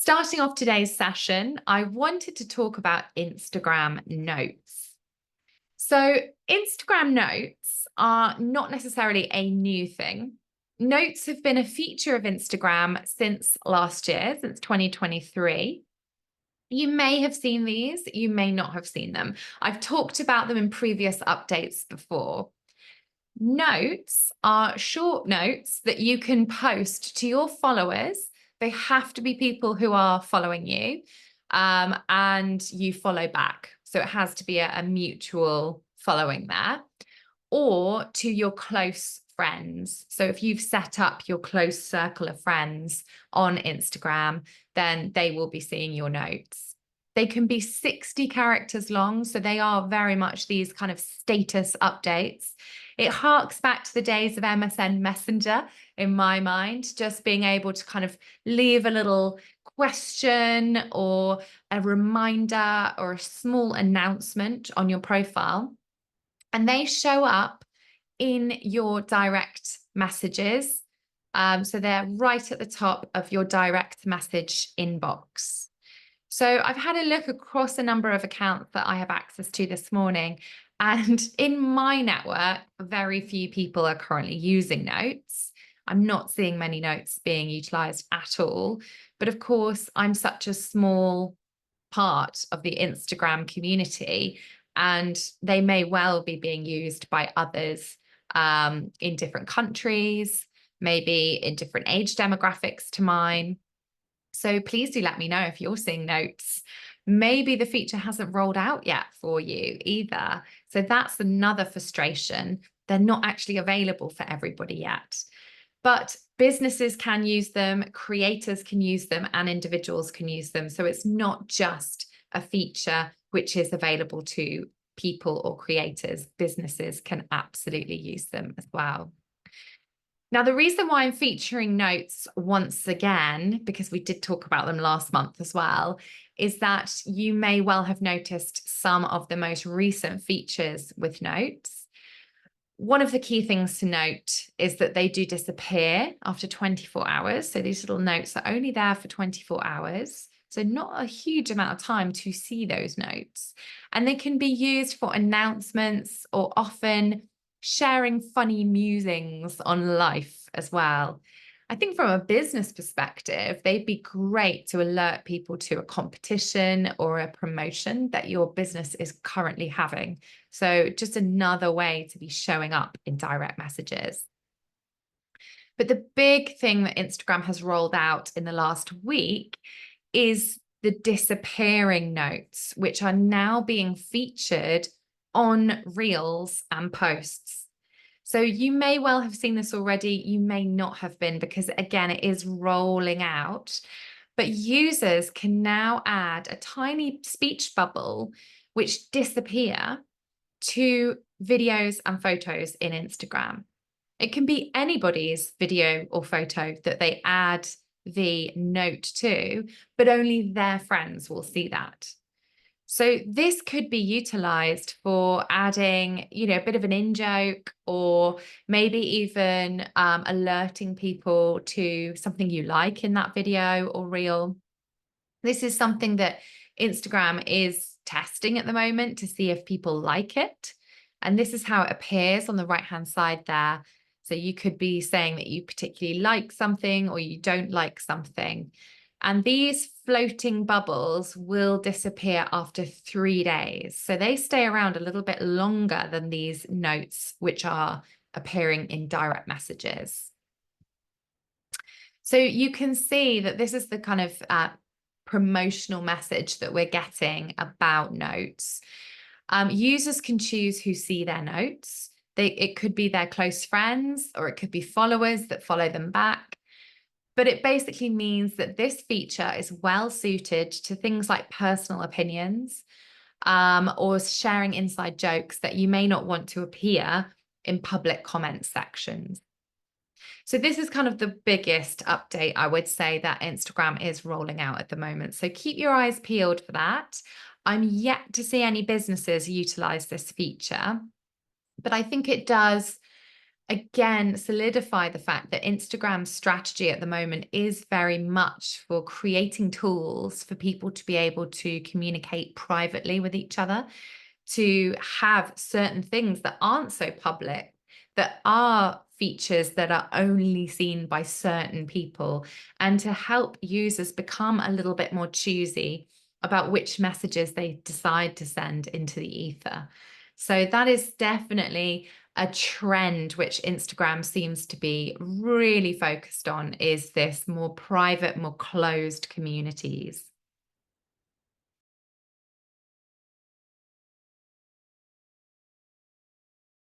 Starting off today's session, I wanted to talk about Instagram notes. So, Instagram notes are not necessarily a new thing. Notes have been a feature of Instagram since last year, since 2023. You may have seen these, you may not have seen them. I've talked about them in previous updates before. Notes are short notes that you can post to your followers. They have to be people who are following you, and you follow back. So it has to be a mutual following there, or to your close friends. So if you've set up your close circle of friends on Instagram, then they will be seeing your notes. They can be 60 characters long, so they are very much these kind of status updates. It harks back to the days of MSN Messenger in my mind, just being able to kind of leave a little question or a reminder or a small announcement on your profile. And they show up in your direct messages. So they're right at the top of your direct message inbox. So I've had a look across a number of accounts that I have access to this morning. And in my network, very few people are currently using notes. I'm not seeing many notes being utilized at all. But of course, I'm such a small part of the Instagram community, and they may well be being used by others in different countries, maybe in different age demographics to mine. So please do let me know if you're seeing notes. Maybe the feature hasn't rolled out yet for you either. So that's another frustration. They're not actually available for everybody yet. But businesses can use them, creators can use them, and individuals can use them. So it's not just a feature which is available to people or creators. Businesses can absolutely use them as well. Now, the reason why I'm featuring notes once again, because we did talk about them last month as well, is that you may well have noticed some of the most recent features with notes. One of the key things to note is that they do disappear after 24 hours. So these little notes are only there for 24 hours. So not a huge amount of time to see those notes. And they can be used for announcements or often sharing funny musings on life as well. I think from a business perspective, they'd be great to alert people to a competition or a promotion that your business is currently having. So just another way to be showing up in direct messages. But the big thing that Instagram has rolled out in the last week is the disappearing notes, which are now being featured on reels and posts. So you may well have seen this already, you may not have been, because again, it is rolling out. But users can now add a tiny speech bubble which disappear to videos and photos in Instagram. It can be anybody's video or photo that they add the note to, but only their friends will see that. So this could be utilized for adding, a bit of an in-joke, or maybe even alerting people to something you like in that video or reel. This is something that Instagram is testing at the moment to see if people like it. And this is how it appears on the right-hand side there. So you could be saying that you particularly like something or you don't like something. And these floating bubbles will disappear after 3 days. So they stay around a little bit longer than these notes, which are appearing in direct messages. So you can see that this is the kind of promotional message that we're getting about notes. Users can choose who see their notes. It could be their close friends, or it could be followers that follow them back. But it basically means that this feature is well suited to things like personal opinions, or sharing inside jokes that you may not want to appear in public comment sections. So this is kind of the biggest update, I would say, that Instagram is rolling out at the moment. So keep your eyes peeled for that. I'm yet to see any businesses utilize this feature, but I think it does again solidify the fact that Instagram's strategy at the moment is very much for creating tools for people to be able to communicate privately with each other, to have certain things that aren't so public, that are features that are only seen by certain people, and to help users become a little bit more choosy about which messages they decide to send into the ether. So that is definitely a trend which Instagram seems to be really focused on, is this more private, more closed communities.